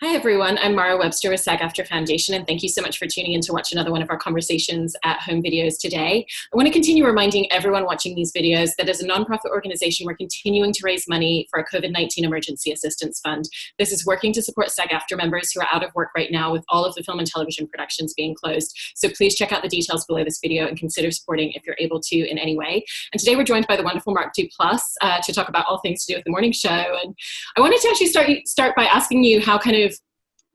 Hi, everyone. I'm Mara Webster with SAG-AFTRA Foundation, and thank you so much for tuning in to watch another one of our Conversations at Home videos today. I want to continue reminding everyone watching these videos that as a nonprofit organization, we're continuing to raise money for a COVID-19 Emergency Assistance Fund. This is working to support SAG-AFTRA members who are out of work right now with all of the film and television productions being closed. So please check out the details below this video and consider supporting if you're able to in any way. And today we're joined by the wonderful Mark Duplass to talk about all things to do with the morning show. And I wanted to actually start by asking you how kind of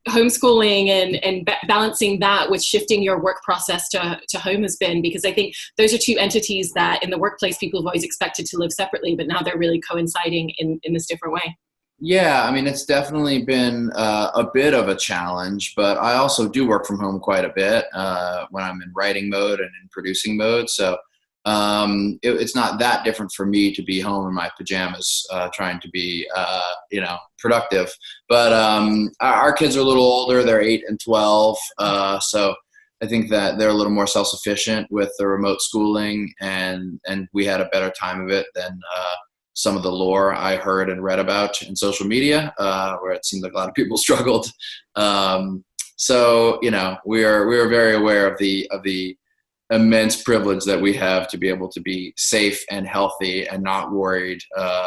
homeschooling and balancing that with shifting your work process to home has been, because I think those are two entities that in the workplace people have always expected to live separately, but now they're really coinciding in this different way. Yeah, I mean, it's definitely been a bit of a challenge, but I also do work from home quite a bit when I'm in writing mode and in producing mode. So it's not that different for me to be home in my pajamas trying to be, productive. But our kids are a little older. They're 8 and 12. So I think that they're a little more self-sufficient with the remote schooling, and we had a better time of it than some of the lore I heard and read about in social media, where it seemed like a lot of people struggled. So, we are very aware of the immense privilege that we have to be able to be safe and healthy and not worried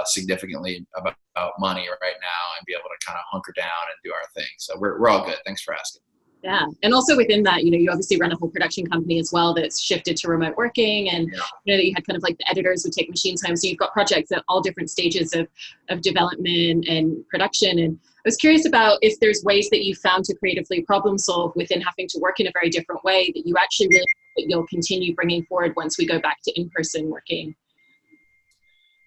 significantly about money right now, and be able to kind of hunker down and do our thing. So we're all good. Thanks for asking. Yeah. And also within that, you obviously run a whole production company as well that's shifted to remote working, and that you had kind of like the editors would take machines home. So you've got projects at all different stages of development and production. And I was curious about if there's ways that you found to creatively problem solve within having to work in a very different way that you actually really that you'll continue bringing forward once we go back to in-person working.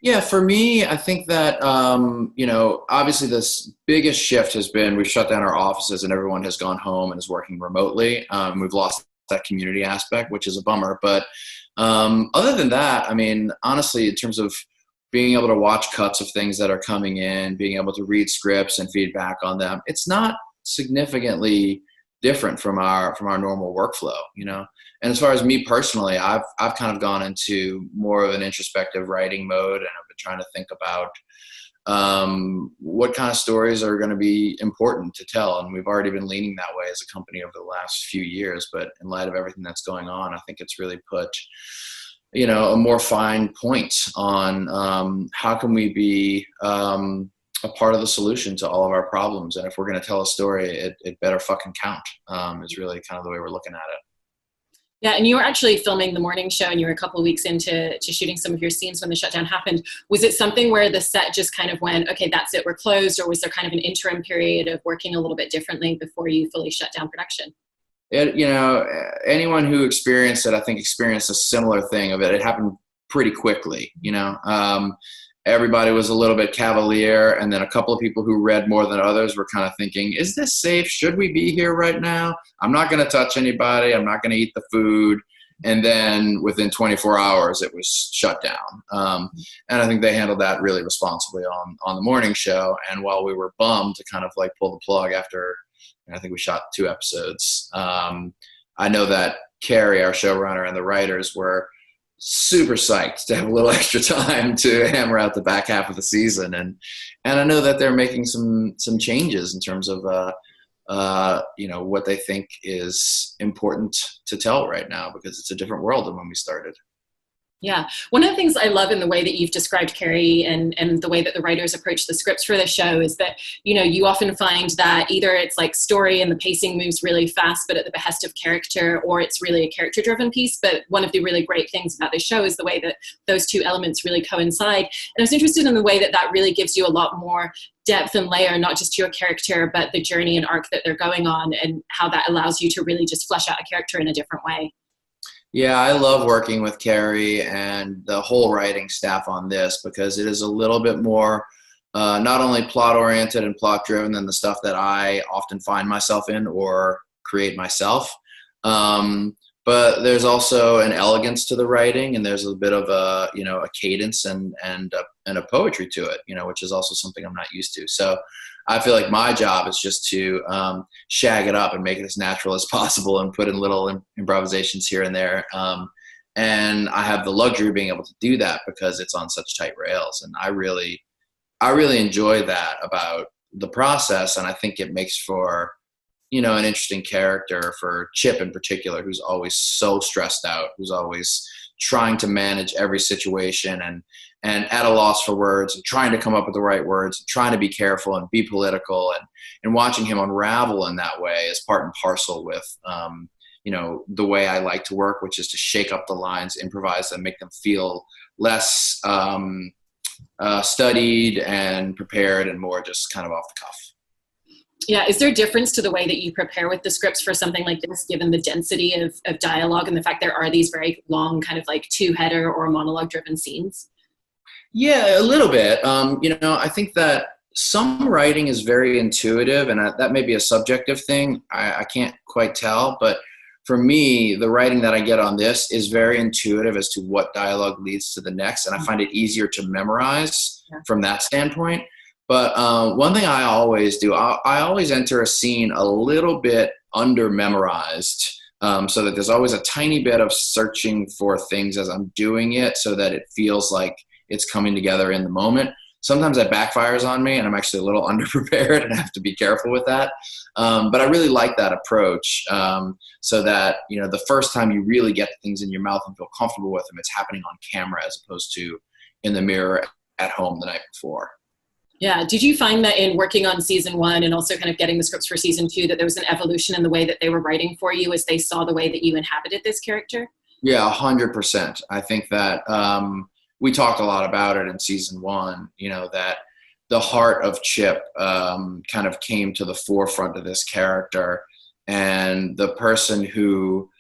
Yeah, for me, I think that, obviously this biggest shift has been we've shut down our offices and everyone has gone home and is working remotely. We've lost that community aspect, which is a bummer. But other than that, I mean, honestly, in terms of being able to watch cuts of things that are coming in, being able to read scripts and feedback on them, it's not significantly different from our normal workflow, And as far as me personally, I've kind of gone into more of an introspective writing mode, and I've been trying to think about what kind of stories are going to be important to tell. And we've already been leaning that way as a company over the last few years, but in light of everything that's going on, I think it's really put a more fine point on how can we be a part of the solution to all of our problems. And if we're going to tell a story, it better fucking count, is really kind of the way we're looking at it. Yeah, and you were actually filming the morning show, and you were a couple of weeks into shooting some of your scenes when the shutdown happened. Was it something where the set just kind of went, okay, that's it, we're closed, or was there kind of an interim period of working a little bit differently before you fully shut down production? Anyone who experienced it, I think, experienced a similar thing of it. It happened pretty quickly, Everybody was a little bit cavalier, and then a couple of people who read more than others were kind of thinking, is this safe? Should we be here right now? I'm not going to touch anybody. I'm not going to eat the food. And then within 24 hours, it was shut down. And I think they handled that really responsibly on the morning show. And while we were bummed to kind of like pull the plug after, I think we shot 2 episodes, I know that Carrie, our showrunner, and the writers were super psyched to have a little extra time to hammer out the back half of the season. And I know that they're making some changes in terms of, what they think is important to tell right now, because it's a different world than when we started. Yeah. One of the things I love in the way that you've described Carrie and the way that the writers approach the scripts for the show is that, you often find that either it's like story and the pacing moves really fast, but at the behest of character, or it's really a character driven piece. But one of the really great things about the show is the way that those two elements really coincide. And I was interested in the way that that really gives you a lot more depth and layer, not just to your character, but the journey and arc that they're going on, and how that allows you to really just flesh out a character in a different way. Yeah, I love working with Carrie and the whole writing staff on this, because it is a little bit more not only plot oriented and plot driven than the stuff that I often find myself in or create myself. But there's also an elegance to the writing, and there's a bit of a cadence and a poetry to it, which is also something I'm not used to. So I feel like my job is just to shag it up and make it as natural as possible and put in little improvisations here and there. And I have the luxury of being able to do that because it's on such tight rails. And I really enjoy that about the process. And I think it makes for, you know, an interesting character for Chip in particular, who's always so stressed out, who's always trying to manage every situation and at a loss for words and trying to come up with the right words and trying to be careful and be political, and watching him unravel in that way is part and parcel with, you know, the way I like to work, which is to shake up the lines, improvise them, make them feel less studied and prepared and more just kind of off the cuff. Yeah. Is there a difference to the way that you prepare with the scripts for something like this, given the density of dialogue and the fact there are these very long kind of like two-header or monologue driven scenes? Yeah, a little bit. You know, I think that some writing is very intuitive, and that may be a subjective thing. I can't quite tell, but for me, the writing that I get on this is very intuitive as to what dialogue leads to the next, and I find it easier to memorize from that standpoint. But one thing I always do, I always enter a scene a little bit under-memorized, so that there's always a tiny bit of searching for things as I'm doing it so that it feels like it's coming together in the moment. Sometimes that backfires on me and I'm actually a little underprepared and I have to be careful with that. But I really like that approach, so that, you know, the first time you really get things in your mouth and feel comfortable with them, it's happening on camera as opposed to in the mirror at home the night before. Yeah. Did you find that in working on season 1 and also kind of getting the scripts for season 2, that there was an evolution in the way that they were writing for you as they saw the way that you inhabited this character? Yeah, 100%. I think that we talked a lot about it in season 1, you know, that the heart of Chip kind of came to the forefront of this character, and the person who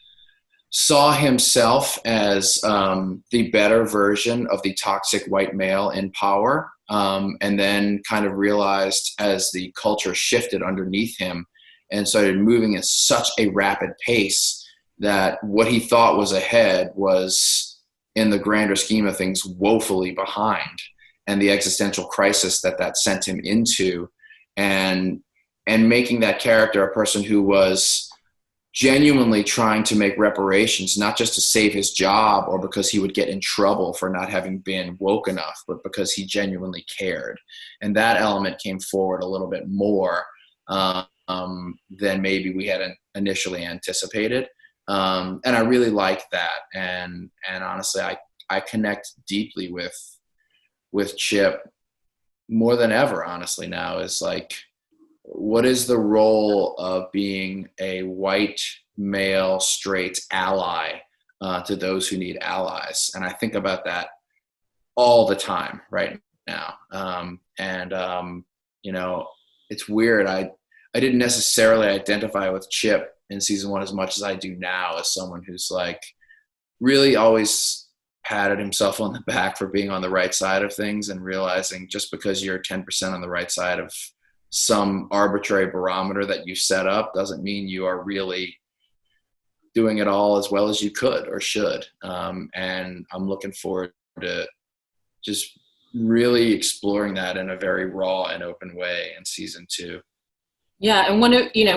saw himself as the better version of the toxic white male in power, and then kind of realized as the culture shifted underneath him and started moving at such a rapid pace that what he thought was ahead was, in the grander scheme of things, woefully behind, and the existential crisis that sent him into, and making that character a person who was genuinely trying to make reparations, not just to save his job or because he would get in trouble for not having been woke enough, but because he genuinely cared. And that element came forward a little bit more than maybe we had initially anticipated. And I really like that. And honestly, I connect deeply with Chip more than ever, honestly, now. Is like, what is the role of being a white male straight ally to those who need allies? And I think about that all the time right now. You know, it's weird. I didn't necessarily identify with Chip in season 1 as much as I do now, as someone who's like really always patted himself on the back for being on the right side of things, and realizing just because you're 10% on the right side of some arbitrary barometer that you set up doesn't mean you are really doing it all as well as you could or should. And I'm looking forward to just really exploring that in a very raw and open way in season 2. Yeah, and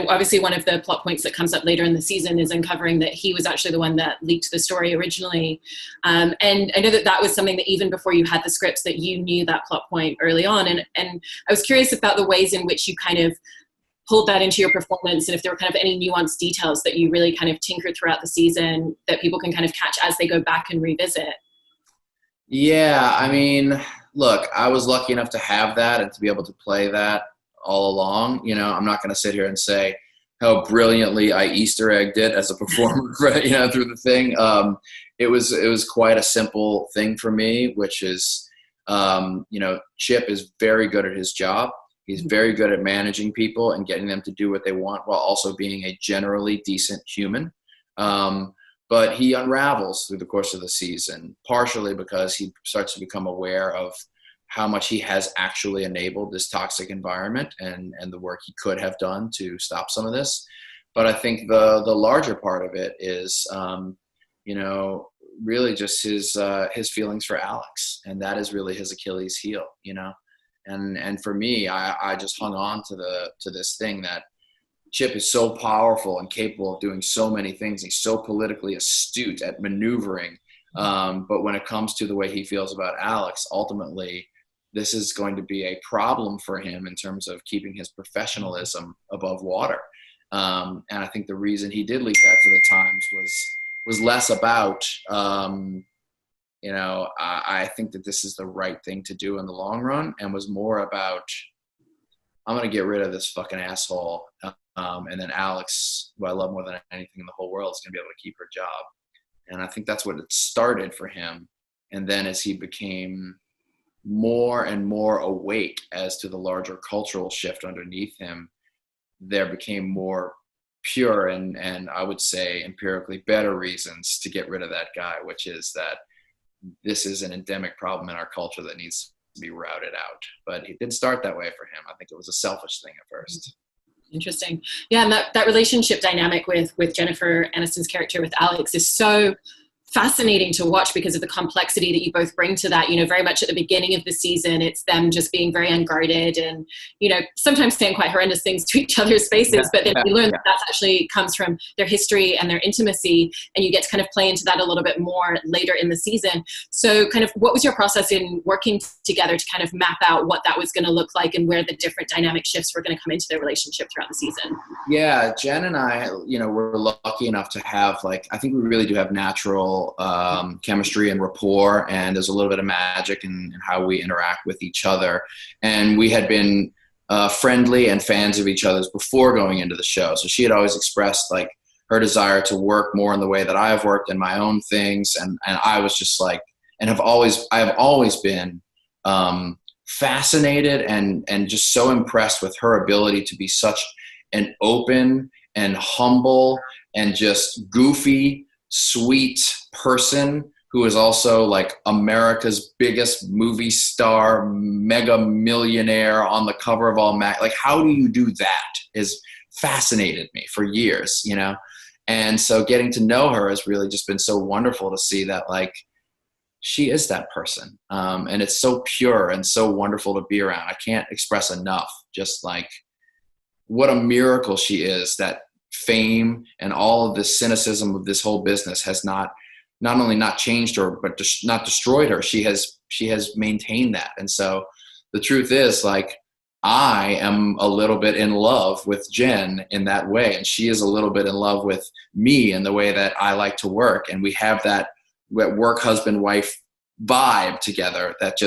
obviously one of the plot points that comes up later in the season is uncovering that he was actually the one that leaked the story originally. And I know that was something that even before you had the scripts, that you knew that plot point early on. And I was curious about the ways in which you kind of pulled that into your performance, and if there were kind of any nuanced details that you really kind of tinkered throughout the season that people can kind of catch as they go back and revisit. Yeah, I mean, look, I was lucky enough to have that and to be able to play that all along. You know, I'm not going to sit here and say how brilliantly I Easter egged it as a performer, right, through the thing. It was quite a simple thing for me, which is, Chip is very good at his job. He's very good at managing people and getting them to do what they want while also being a generally decent human. But he unravels through the course of the season, partially because he starts to become aware of how much he has actually enabled this toxic environment and the work he could have done to stop some of this. But I think the larger part of it is, really just his feelings for Alex. And that is really his Achilles heel, And for me, I just hung on to this thing that Chip is so powerful and capable of doing so many things. He's so politically astute at maneuvering. But when it comes to the way he feels about Alex, ultimately, this is going to be a problem for him in terms of keeping his professionalism above water. And I think the reason he did leak that to the Times was less about, I think that this is the right thing to do in the long run, and was more about, I'm going to get rid of this fucking asshole. And then Alex, who I love more than anything in the whole world, is going to be able to keep her job. And I think that's what it started for him. And then as he became more and more awake as to the larger cultural shift underneath him, there became more pure and I would say empirically better reasons to get rid of that guy, which is that this is an endemic problem in our culture that needs to be routed out. But it didn't start that way for him. I think it was a selfish thing at first. Interesting. Yeah, and that relationship dynamic with Jennifer Aniston's character with Alex is so fascinating to watch because of the complexity that you both bring to that. Very much at the beginning of the season, it's them just being very unguarded and, sometimes saying quite horrendous things to each other's faces, but then you learn that actually comes from their history and their intimacy, and you get to kind of play into that a little bit more later in the season. So kind of what was your process in working together to kind of map out what that was going to look like and where the different dynamic shifts were going to come into their relationship throughout the season? Yeah, Jen and I, we're lucky enough to have, I think we really do have natural chemistry and rapport, and there's a little bit of magic in how we interact with each other. And we had been friendly and fans of each other's before going into the show. So she had always expressed her desire to work more in the way that I've worked in my own things. And I was just I have always been fascinated and just so impressed with her ability to be such an open and humble and just goofy, sweet person who is also America's biggest movie star, mega millionaire on the cover of all how do you do that has fascinated me for years, And so getting to know her has really just been so wonderful to see that she is that person. And it's so pure and so wonderful to be around. I can't express enough just what a miracle she is, that fame and all of the cynicism of this whole business has not only not changed her, but not destroyed her. She has maintained that. And so the truth is I am a little bit in love with Jen in that way. And she is a little bit in love with me in the way that I like to work. And we have that work husband wife vibe together that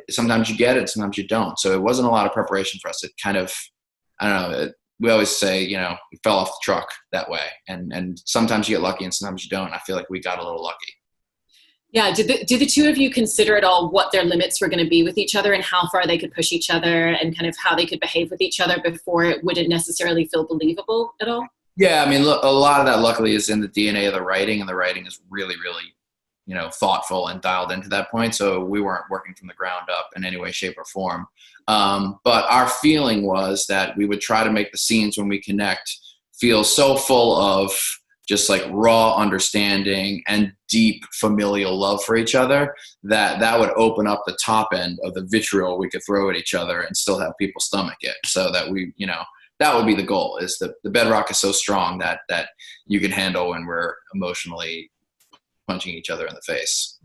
sometimes you get it, sometimes you don't. So it wasn't a lot of preparation for us. It kind of, I don't know, we always say, we fell off the truck that way. And sometimes you get lucky and sometimes you don't. I feel like we got a little lucky. Yeah. Did the two of you consider at all what their limits were going to be with each other and how far they could push each other and kind of how they could behave with each other before it wouldn't necessarily feel believable at all? Yeah. I mean, look, a lot of that luckily is in the DNA of the writing, and the writing is really, really, thoughtful and dialed into that point. So we weren't working from the ground up in any way, shape, or form. But our feeling was that we would try to make the scenes when we connect feel so full of just raw understanding and deep familial love for each other that would open up the top end of the vitriol we could throw at each other and still have people stomach it. So that that would be the goal, is the bedrock is so strong that you can handle when we're emotionally punching each other in the face.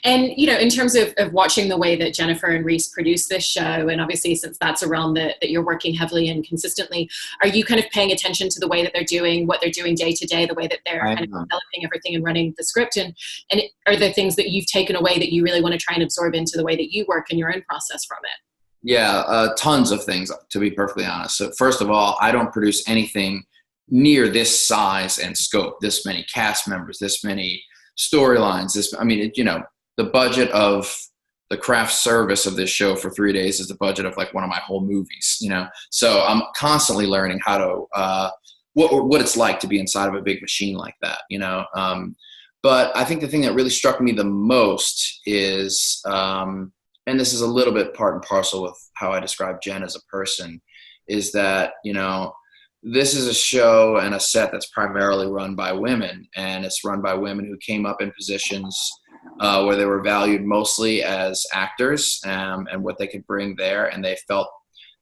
And, in terms of watching the way that Jennifer and Reese produce this show, and obviously since that's a realm that you're working heavily and consistently, are you kind of paying attention to the way that they're doing what they're doing day to day, the way that they're kind of developing everything and running the script? And are there things that you've taken away that you really want to try and absorb into the way that you work and your own process from it? Yeah, tons of things, to be perfectly honest. So first of all, I don't produce anything near this size and scope, this many cast members, this many storylines. The budget of the craft service of this show for 3 days is the budget of one of my whole movies, So I'm constantly learning how to, what it's like to be inside of a big machine like that, But I think the thing that really struck me the most is, and this is a little bit part and parcel with how I describe Jen as a person, is that, this is a show and a set that's primarily run by women, and it's run by women who came up in positions where they were valued mostly as actors and what they could bring there, and they felt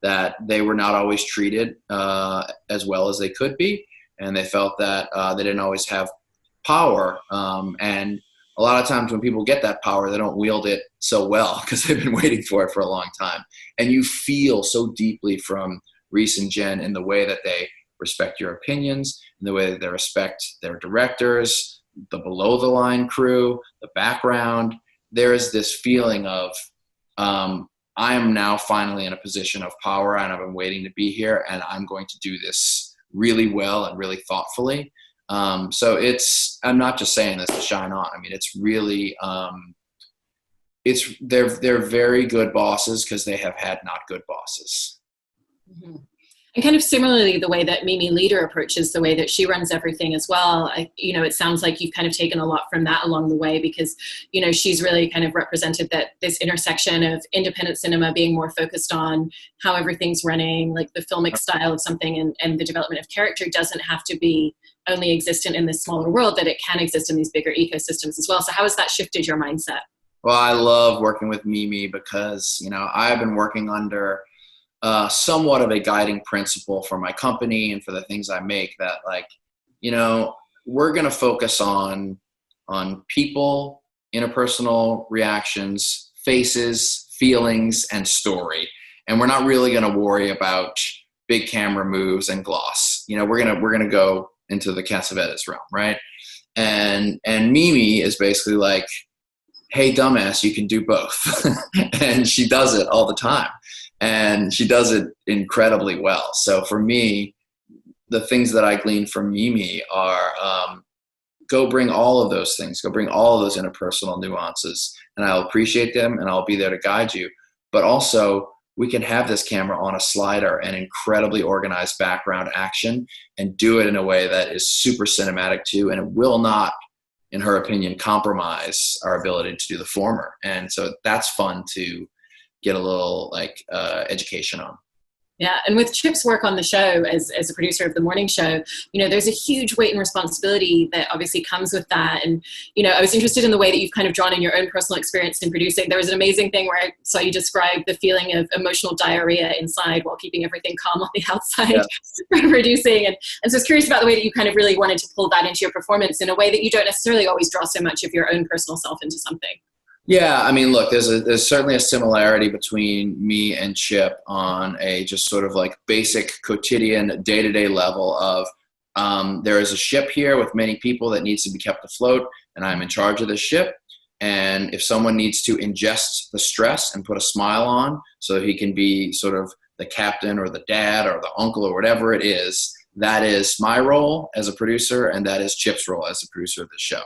that they were not always treated as well as they could be, and they felt that they didn't always have power. And a lot of times when people get that power, they don't wield it so well because they've been waiting for it for a long time. And you feel so deeply from Reese and Jen in the way that they respect your opinions, in the way that they respect their directors, the below the line crew, the background. There is this feeling of, I am now finally in a position of power and I've been waiting to be here and I'm going to do this really well and really thoughtfully. So I'm not just saying this to shine on. I mean, it's really, they're very good bosses because they have had not good bosses. Mm-hmm. And kind of similarly, the way that Mimi Leader approaches the way that she runs everything as well, it sounds like you've kind of taken a lot from that along the way because, she's really kind of represented that this intersection of independent cinema being more focused on how everything's running, like the filmic style of something and the development of character doesn't have to be only existent in this smaller world, that it can exist in these bigger ecosystems as well. So how has that shifted your mindset? Well, I love working with Mimi because, I've been working under somewhat of a guiding principle for my company and for the things I make that we're going to focus on people, interpersonal reactions, faces, feelings, and story. And we're not really going to worry about big camera moves and gloss. We're going to go into the Cassavetes realm. Right. And Mimi is basically like, hey, dumbass, you can do both. And she does it all the time. And she does it incredibly well. So for me, the things that I glean from Mimi are go bring all of those things, go bring all of those interpersonal nuances, and I'll appreciate them and I'll be there to guide you. But also, we can have this camera on a slider and incredibly organized background action and do it in a way that is super cinematic too, and it will not, in her opinion, compromise our ability to do the former. And so that's fun to get a little education on. Yeah, and with Chip's work on the show as a producer of the morning show, there's a huge weight and responsibility that obviously comes with that. And, I was interested in the way that you've kind of drawn in your own personal experience in producing. There was an amazing thing where I saw you describe the feeling of emotional diarrhea inside while keeping everything calm on the outside for producing. And so I was curious about the way that you kind of really wanted to pull that into your performance in a way that you don't necessarily always draw so much of your own personal self into something. Yeah, I mean, look, there's certainly a similarity between me and Chip on a just sort of like basic quotidian day-to-day level of there is a ship here with many people that needs to be kept afloat, and I'm in charge of the ship. And if someone needs to ingest the stress and put a smile on so he can be sort of the captain or the dad or the uncle or whatever it is, that is my role as a producer, and that is Chip's role as the producer of the show.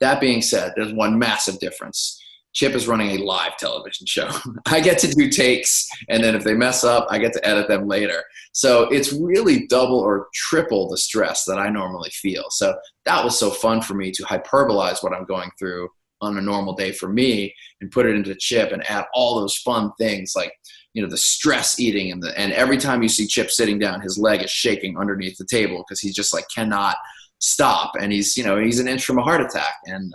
That being said, there's one massive difference. Chip is running a live television show. I get to do takes, and then if they mess up, I get to edit them later. So it's really double or triple the stress that I normally feel. So that was so fun for me to hyperbolize what I'm going through on a normal day for me and put it into Chip and add all those fun things like, the stress eating and every time you see Chip sitting down, his leg is shaking underneath the table because he just cannot stop. And he's an inch from a heart attack. And,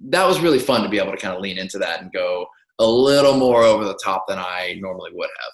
that was really fun to be able to kind of lean into that and go a little more over the top than I normally would have.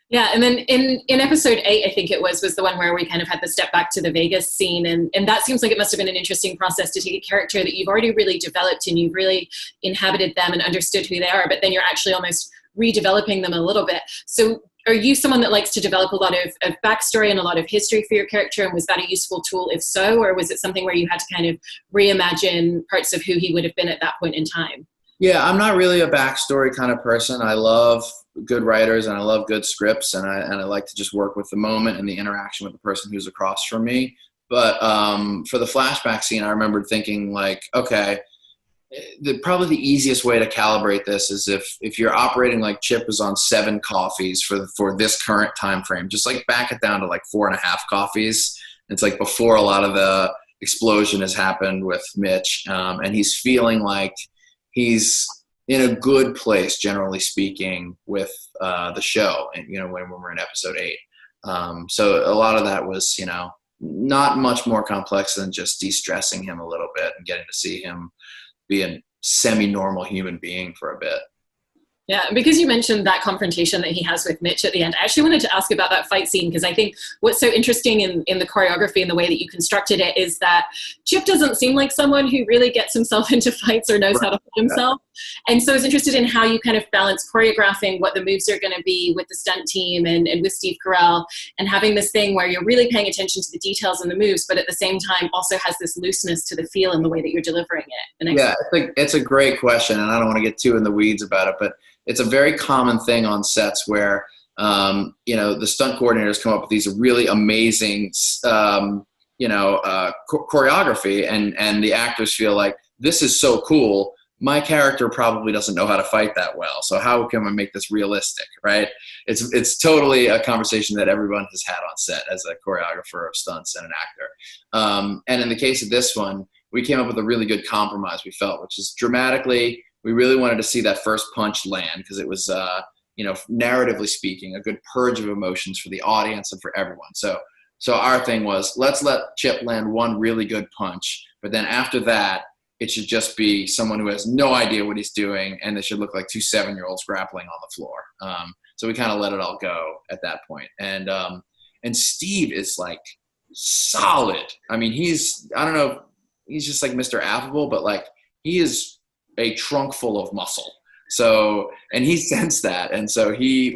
Yeah, and then in episode 8, I think it was the one where we kind of had the step back to the Vegas scene, and that seems like it must have been an interesting process to take a character that you've already really developed and you've really inhabited them and understood who they are, but then you're actually almost redeveloping them a little bit. So are you someone that likes to develop a lot of backstory and a lot of history for your character? And was that a useful tool if so, or was it something where you had to kind of reimagine parts of who he would have been at that point in time? Yeah, I'm not really a backstory kind of person. I love good writers and I love good scripts, and I like to just work with the moment and the interaction with the person who's across from me. But for the flashback scene, I remember thinking okay, probably the easiest way to calibrate this is if you're operating like Chip is on 7 coffees for this current time frame, just back it down to 4.5 coffees. It's before a lot of the explosion has happened with Mitch, and he's feeling like he's in a good place, generally speaking, with the show. And when we're in episode 8, so a lot of that was not much more complex than just de-stressing him a little bit and getting to see him be a semi-normal human being for a bit. Yeah, and because you mentioned that confrontation that he has with Mitch at the end, I actually wanted to ask about that fight scene, because I think what's so interesting in the choreography and the way that you constructed it is that Chip doesn't seem like someone who really gets himself into fights or knows how to hold himself. And so I was interested in how you kind of balance choreographing what the moves are going to be with the stunt team and with Steve Carell, and having this thing where you're really paying attention to the details and the moves, but at the same time also has this looseness to the feel and the way that you're delivering it. Yeah, I think it's a great question, and I don't want to get too in the weeds about it, but it's a very common thing on sets where, the stunt coordinators come up with these really amazing, choreography, and the actors feel like, this is so cool. My character probably doesn't know how to fight that well, so how can I make this realistic, right? It's totally a conversation that everyone has had on set as a choreographer of stunts and an actor. And in the case of this one, we came up with a really good compromise, we felt, which is dramatically, we really wanted to see that first punch land, because it was, narratively speaking, a good purge of emotions for the audience and for everyone. So our thing was, let's let Chip land one really good punch, but then after that, it should just be someone who has no idea what he's doing, and they should look like two 7-year-olds grappling on the floor. So we kind of let it all go at that point. And Steve is like solid. I mean, I don't know, he's just like Mr. Affable, but like he is a trunk full of muscle. So, and he sensed that. And so he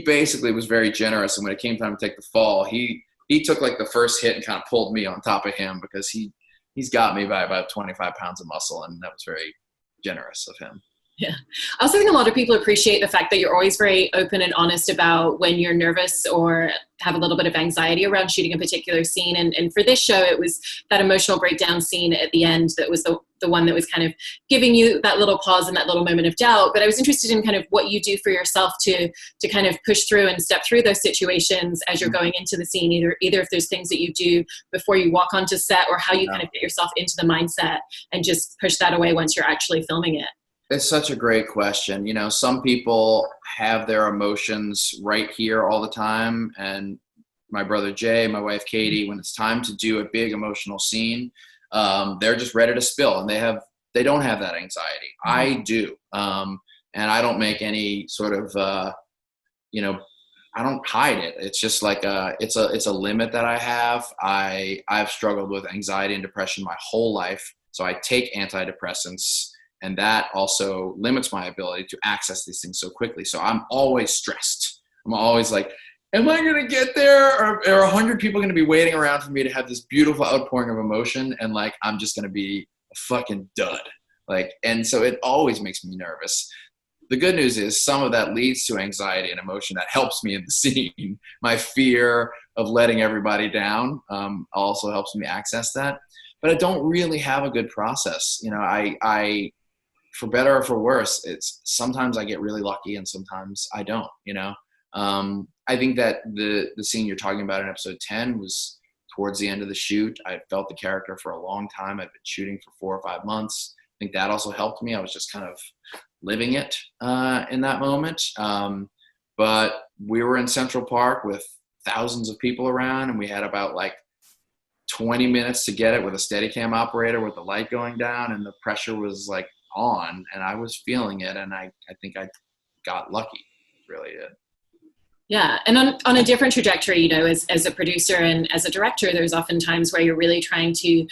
basically was very generous. And when it came time to take the fall, he took like the first hit and kind of pulled me on top of him, because he's got me by about 25 pounds of muscle. And that was very generous of him. Yeah. I also think a lot of people appreciate the fact that you're always very open and honest about when you're nervous or have a little bit of anxiety around shooting a particular scene. And for this show, it was that emotional breakdown scene at the end that was the one that was kind of giving you that little pause and that little moment of doubt. But I was interested in kind of what you do for yourself to kind of push through and step through those situations as you're going into the scene, either if there's things that you do before you walk onto set, or how you kind of get yourself into the mindset and just push that away once you're actually filming it. It's such a great question. Some people have their emotions right here all the time. And my brother Jay, my wife Katie, when it's time to do a big emotional scene, they're just ready to spill, and they don't have that anxiety. I do. And I don't make any sort of, I don't hide it. It's just like it's a limit that I have. I've struggled with anxiety and depression my whole life. So I take antidepressants, and that also limits my ability to access these things so quickly. So I'm always stressed. I'm always like, am I going to get there? Or are 100 people going to be waiting around for me to have this beautiful outpouring of emotion? And like, I'm just going to be a fucking dud. And so it always makes me nervous. The good news is some of that leads to anxiety and emotion that helps me in the scene. My fear of letting everybody down also helps me access that. But I don't really have a good process. I for better or for worse, it's sometimes I get really lucky and sometimes I don't, I think that the scene you're talking about in episode 10 was towards the end of the shoot. I had felt the character for a long time. I'd been shooting for 4 or 5 months. I think that also helped me. I was just kind of living it in that moment. But we were in Central Park with thousands of people around, and we had about 20 minutes to get it with a Steadicam operator with the light going down, and the pressure was on, and I was feeling it, and I think I got lucky, really did. Yeah, and on a different trajectory, as a producer and as a director, there's often times where you're really trying to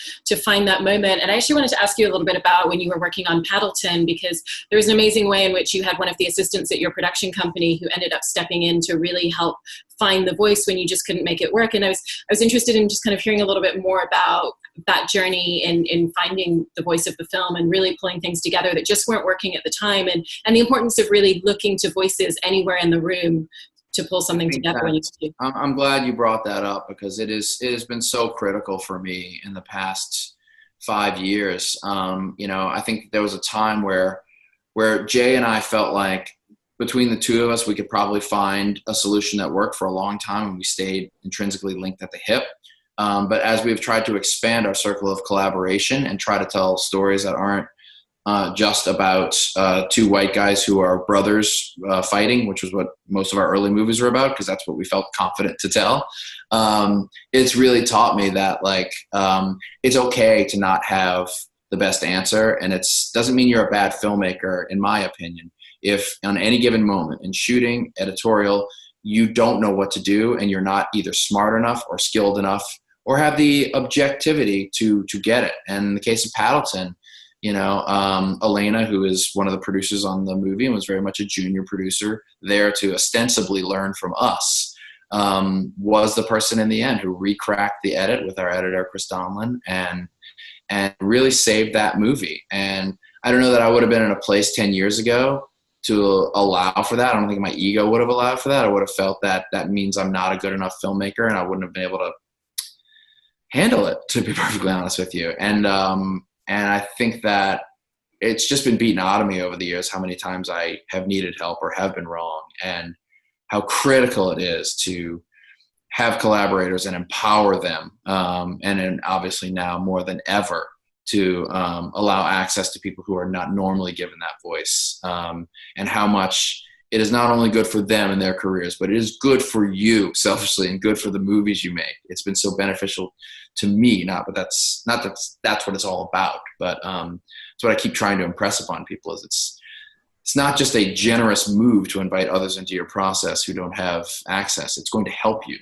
find that moment. And I actually wanted to ask you a little bit about when you were working on Paddleton, because there was an amazing way in which you had one of the assistants at your production company who ended up stepping in to really help find the voice when you just couldn't make it work. And I was interested in just kind of hearing a little bit more about that journey in finding the voice of the film and really pulling things together that just weren't working at the time, and the importance of really looking to voices anywhere in the room to pull something together when you do. I'm glad you brought that up, because it has been so critical for me in the past 5 years. I think there was a time where Jay and I felt like between the two of us, we could probably find a solution that worked for a long time, and we stayed intrinsically linked at the hip. But as we've tried to expand our circle of collaboration and try to tell stories that aren't just about two white guys who are brothers fighting, which was what most of our early movies were about, because that's what we felt confident to tell. It's really taught me that it's okay to not have the best answer, and it doesn't mean you're a bad filmmaker, in my opinion. if on any given moment in shooting, editorial, you don't know what to do and you're not either smart enough or skilled enough or have the objectivity to get it. And in the case of Paddleton, Elena, who is one of the producers on the movie and was very much a junior producer there to ostensibly learn from us, was the person in the end who recracked the edit with our editor, Chris Donlin, and really saved that movie. And I don't know that I would have been in a place 10 years ago to allow for that. I don't think my ego would have allowed for that. I would have felt that that means I'm not a good enough filmmaker and I wouldn't have been able to handle it, to be perfectly honest with you. And I think that it's just been beaten out of me over the years how many times I have needed help or have been wrong, and how critical it is to have collaborators and empower them. And then obviously now more than ever to allow access to people who are not normally given that voice, and how much it is not only good for them and their careers, but it is good for you selfishly and good for the movies you make. It's been so beneficial to me, that's what it's all about. But it's what I keep trying to impress upon people is it's not just a generous move to invite others into your process who don't have access. It's going to help you.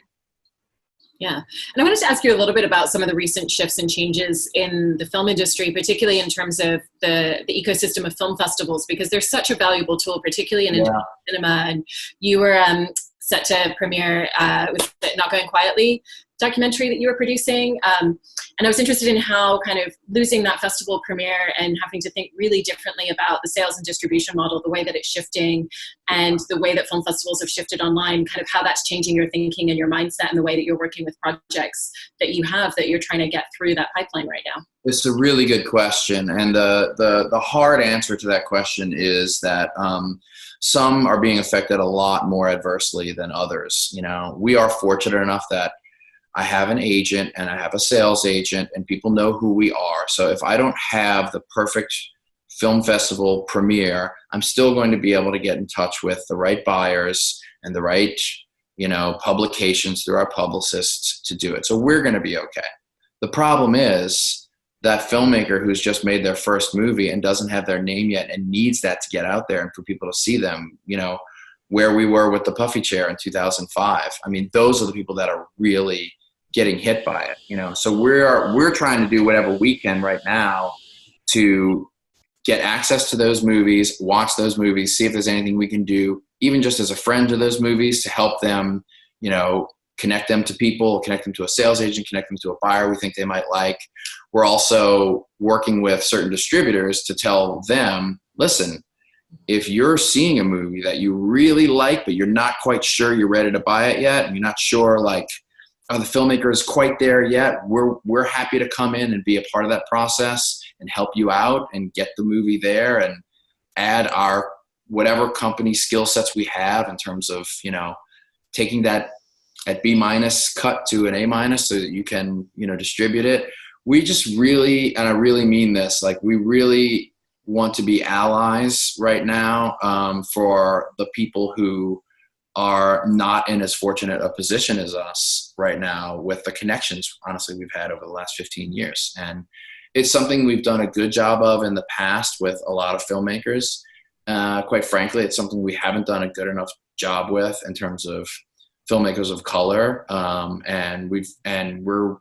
Yeah. And I wanted to ask you a little bit about some of the recent shifts and changes in the film industry, particularly in terms of the ecosystem of film festivals, because they're such a valuable tool, particularly in independent cinema. And you were set to premiere with Not Going Quietly documentary that you were producing. And I was interested in how kind of losing that festival premiere and having to think really differently about the sales and distribution model, the way that it's shifting and the way that film festivals have shifted online, kind of how that's changing your thinking and your mindset and the way that you're working with projects that you have that you're trying to get through that pipeline right now. It's a really good question. And the hard answer to that question is that some are being affected a lot more adversely than others. We are fortunate enough that I have an agent and I have a sales agent and people know who we are. So if I don't have the perfect film festival premiere, I'm still going to be able to get in touch with the right buyers and the right, publications through our publicists to do it. So we're going to be okay. The problem is that filmmaker who's just made their first movie and doesn't have their name yet and needs that to get out there and for people to see them, where we were with the puffy chair in 2005. I mean, those are the people that are really getting hit by it, So we're trying to do whatever we can right now to get access to those movies, watch those movies, see if there's anything we can do, even just as a friend to those movies, to help them, connect them to people, connect them to a sales agent, connect them to a buyer we think they might like. We're also working with certain distributors to tell them, listen, if you're seeing a movie that you really like, but you're not quite sure you're ready to buy it yet, and you're not sure the filmmaker is quite there yet, we're happy to come in and be a part of that process and help you out and get the movie there and add our whatever company skill sets we have in terms of, taking that at B- cut to an A- so that you can, distribute it. We just really, and I really mean this, we really want to be allies right now for the people who are not in as fortunate a position as us right now with the connections, honestly, we've had over the last 15 years. And it's something we've done a good job of in the past with a lot of filmmakers. Quite frankly, it's something we haven't done a good enough job with in terms of filmmakers of color. And we're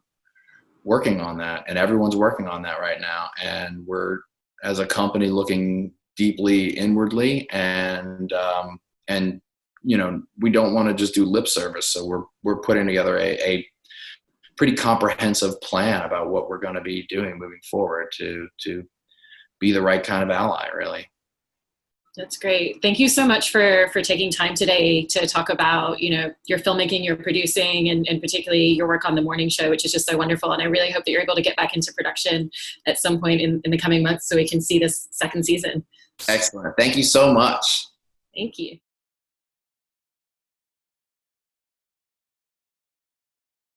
working on that, and everyone's working on that right now. And we're, as a company, looking deeply inwardly and we don't want to just do lip service. So we're putting together a pretty comprehensive plan about what we're going to be doing moving forward to be the right kind of ally, really. That's great. Thank you so much for taking time today to talk about, your filmmaking, your producing, and particularly your work on the morning show, which is just so wonderful. And I really hope that you're able to get back into production at some point in the coming months so we can see this second season. Excellent. Thank you so much. Thank you.